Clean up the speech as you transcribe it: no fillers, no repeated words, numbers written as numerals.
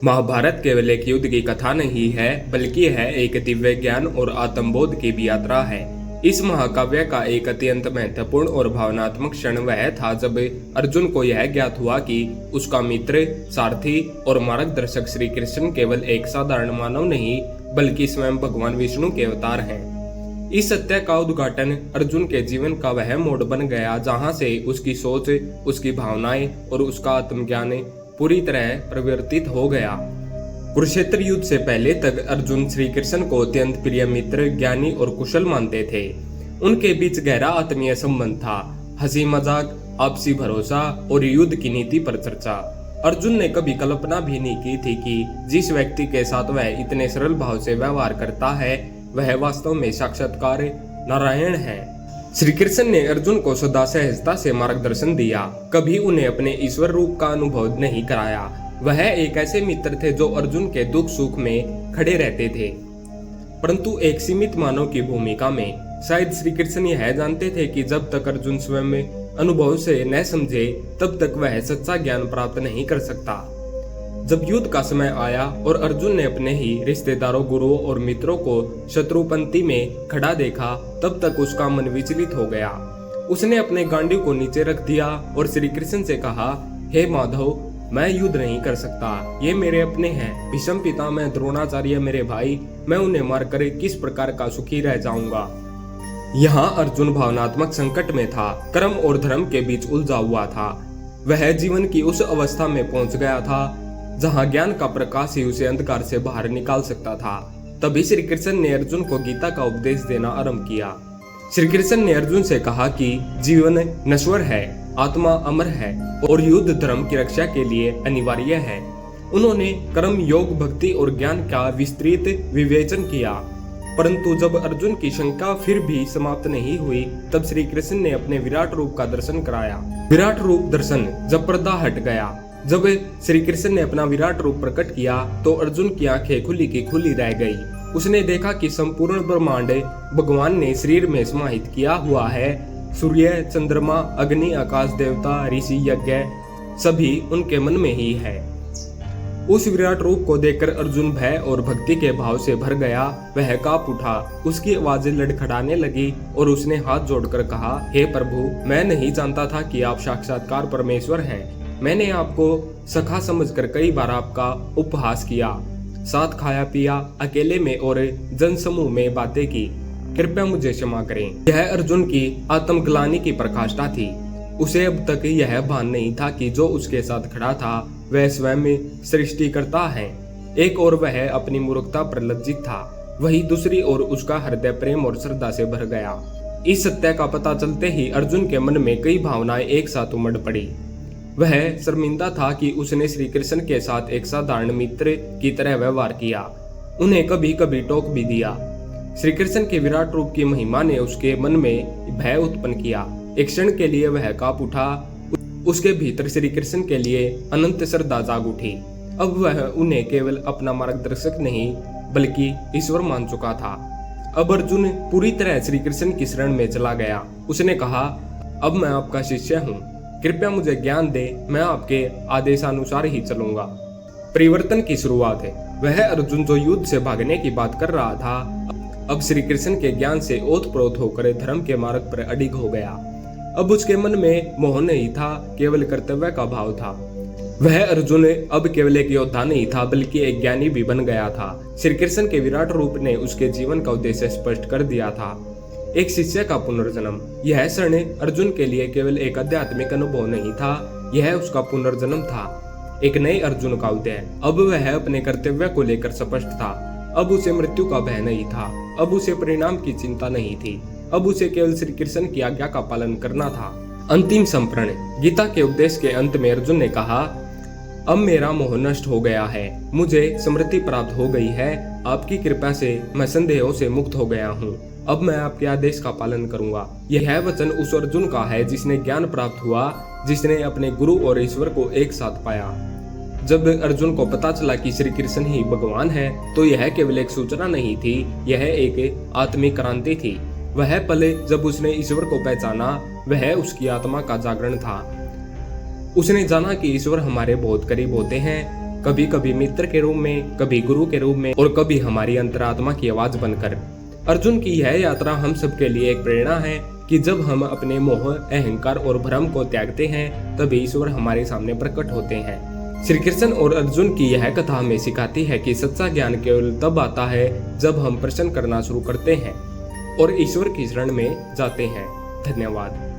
महाभारत केवल एक युद्ध की कथा नहीं है, बल्कि है एक दिव्य ज्ञान और आत्मबोध की भी यात्रा है। इस महाकाव्य का एक अत्यंत महत्वपूर्ण और भावनात्मक क्षण वह था जब अर्जुन को यह ज्ञात हुआ कि उसका मित्र, सारथी और मार्गदर्शक श्री कृष्ण केवल एक साधारण मानव नहीं, बल्कि स्वयं भगवान विष्णु के अवतार हैं। इस सत्य का उद्घाटन अर्जुन के जीवन का वह मोड़ बन गया जहां से उसकी सोच, उसकी भावनाएं और उसका आत्मज्ञान पूरी तरह परिवर्तित हो गया। कुरुक्षेत्र युद्ध से पहले तक अर्जुन श्री कृष्ण को अत्यंत प्रिय मित्र, ज्ञानी और कुशल मानते थे। उनके बीच गहरा आत्मीय संबंध था, हंसी मजाक, आपसी भरोसा और युद्ध की नीति पर चर्चा। अर्जुन ने कभी कल्पना भी नहीं की थी कि जिस व्यक्ति के साथ वह इतने सरल भाव से व्यवहार करता है वह वास्तव में साक्षात्कार नारायण है। श्री कृष्ण ने अर्जुन को सदा सहजता से मार्गदर्शन दिया, कभी उन्हें अपने ईश्वर रूप का अनुभव नहीं कराया। वह एक ऐसे मित्र थे जो अर्जुन के दुख सुख में खड़े रहते थे, परंतु एक सीमित मानव की भूमिका में। शायद श्री कृष्ण यह जानते थे कि जब तक अर्जुन स्वयं अनुभव से न समझे तब तक वह सच्चा ज्ञान प्राप्त नहीं कर सकता। जब युद्ध का समय आया और अर्जुन ने अपने ही रिश्तेदारों, गुरुओं और मित्रों को शत्रुपंक्ति में खड़ा देखा, तब तक उसका मन विचलित हो गया। उसने अपने गांडीव को नीचे रख दिया और श्री कृष्ण से कहा, हे माधव, मैं युद्ध नहीं कर सकता, ये मेरे अपने हैं। भीष्म पितामह, द्रोणाचार्य मेरे भाई, मैं उन्हें मारकर किस प्रकार का सुखी रह जाऊंगा। यहाँ अर्जुन भावनात्मक संकट में था, कर्म और धर्म के बीच उलझा हुआ था। वह जीवन की उस अवस्था में पहुंच गया था जहां ज्ञान का प्रकाश ही उसे अंधकार से बाहर निकाल सकता था। तभी श्री कृष्ण ने अर्जुन को गीता का उपदेश देना आरंभ किया। श्री कृष्ण ने अर्जुन से कहा कि जीवन नश्वर है, आत्मा अमर है और युद्ध धर्म की रक्षा के लिए अनिवार्य है। उन्होंने कर्म, योग, भक्ति और ज्ञान का विस्तृत विवेचन किया, परंतु जब अर्जुन की शंका फिर भी समाप्त नहीं हुई, तब श्री कृष्ण ने अपने विराट रूप का दर्शन कराया। विराट रूप दर्शन जब पर्दा हट गया, जब श्री कृष्ण ने अपना विराट रूप प्रकट किया, तो अर्जुन की आंखें खुली की खुली रह गई। उसने देखा कि संपूर्ण ब्रह्मांड भगवान ने शरीर में समाहित किया हुआ है। सूर्य, चंद्रमा, अग्नि, आकाश देवता, ऋषि, यज्ञ सभी उनके मन में ही है। उस विराट रूप को देखकर अर्जुन भय और भक्ति के भाव से भर गया। वह कांप उठा, उसकी आवाजें लड़खड़ाने लगी और उसने हाथ जोड़कर कहा, हे प्रभु, मैं नहीं जानता था कि आप साक्षात्कार परमेश्वर हैं। मैंने आपको सखा समझकर कई बार आपका उपहास किया, साथ खाया पिया, अकेले में और जनसमूह में बातें की। कृपया मुझे क्षमा करें। यह अर्जुन की आत्मग्लानि की प्रकाष्ठा थी। उसे अब तक यह भान नहीं था कि जो उसके साथ खड़ा था वह स्वयं सृष्टिकर्ता है। एक और वह अपनी मूर्खता पर लज्जित था, वही दूसरी ओर उसका हृदय प्रेम और श्रद्धा से भर गया। इस सत्य का पता चलते ही अर्जुन के मन में कई भावनाएं एक साथ उमड़ पड़ी। वह शर्मिंदा था कि उसने श्री कृष्ण के साथ एक साधारण मित्र की तरह व्यवहार किया, उन्हें कभी कभी टोक भी दिया। श्री कृष्ण के विराट रूप की महिमा ने उसके मन में भय उत्पन्न किया। एक क्षण के लिए वह कांप उठा, उसके भीतर श्री कृष्ण के लिए अनंत श्रद्धा जाग उठी। अब वह उन्हें केवल अपना मार्गदर्शक नहीं बल्कि ईश्वर मान चुका था। अब अर्जुन पूरी तरह श्री कृष्ण की शरण में चला गया। उसने कहा, अब मैं आपका शिष्य हूँ, कृपया मुझे ज्ञान दे, मैं आपके आदेशानुसार ही चलूंगा। परिवर्तन की शुरुआत है। वह अर्जुन जो युद्ध से भागने की बात कर रहा था, अब श्री कृष्ण के ज्ञान से ओतप्रोत होकर धर्म के मार्ग पर अडिग हो गया। अब उसके मन में मोह नहीं था, केवल कर्तव्य का भाव था। वह अर्जुन अब केवल एक योद्धा नहीं था, बल्कि एक ज्ञानी भी बन गया था। श्री कृष्ण के विराट रूप ने उसके जीवन का उद्देश्य स्पष्ट कर दिया था, एक शिष्य का पुनर्जन्म। यह क्षण अर्जुन के लिए केवल एक आध्यात्मिक अनुभव नहीं था, यह उसका पुनर्जन्म था, एक नए अर्जुन का उदय। अब वह अपने कर्तव्य को लेकर स्पष्ट था। अब उसे मृत्यु का भय नहीं था, अब उसे परिणाम की चिंता नहीं थी, अब उसे केवल श्री कृष्ण की आज्ञा का पालन करना था। अंतिम संप्रण। गीता के उपदेश के अंत में अर्जुन ने कहा, अब मेरा मोह नष्ट हो गया है, मुझे स्मृति प्राप्त हो गई है। आपकी कृपा से मैं संदेहों से मुक्त हो गया हूँ। अब मैं आपके आदेश का पालन करूंगा। यह वचन उस अर्जुन का है जिसने ज्ञान प्राप्त हुआ, जिसने अपने गुरु और ईश्वर को एक साथ पाया। जब अर्जुन को पता चला कि श्री कृष्ण ही भगवान है, तो यह केवल एक सूचना नहीं थी, यह एक आत्मिक क्रांति थी। वह पल जब उसने ईश्वर को पहचाना, वह उसकी आत्मा का जागरण था। उसने जाना कि ईश्वर हमारे बहुत करीब होते हैं, कभी कभी मित्र के रूप में, कभी गुरु के रूप में और कभी हमारी अंतरात्मा की आवाज बनकर। अर्जुन की यह यात्रा हम सबके लिए एक प्रेरणा है कि जब हम अपने मोह, अहंकार और भ्रम को त्यागते हैं तब ईश्वर हमारे सामने प्रकट होते हैं। श्री कृष्ण और अर्जुन की यह कथा हमें सिखाती है कि सच्चा ज्ञान केवल तब आता है जब हम प्रश्न करना शुरू करते हैं और ईश्वर की शरण में जाते हैं। धन्यवाद।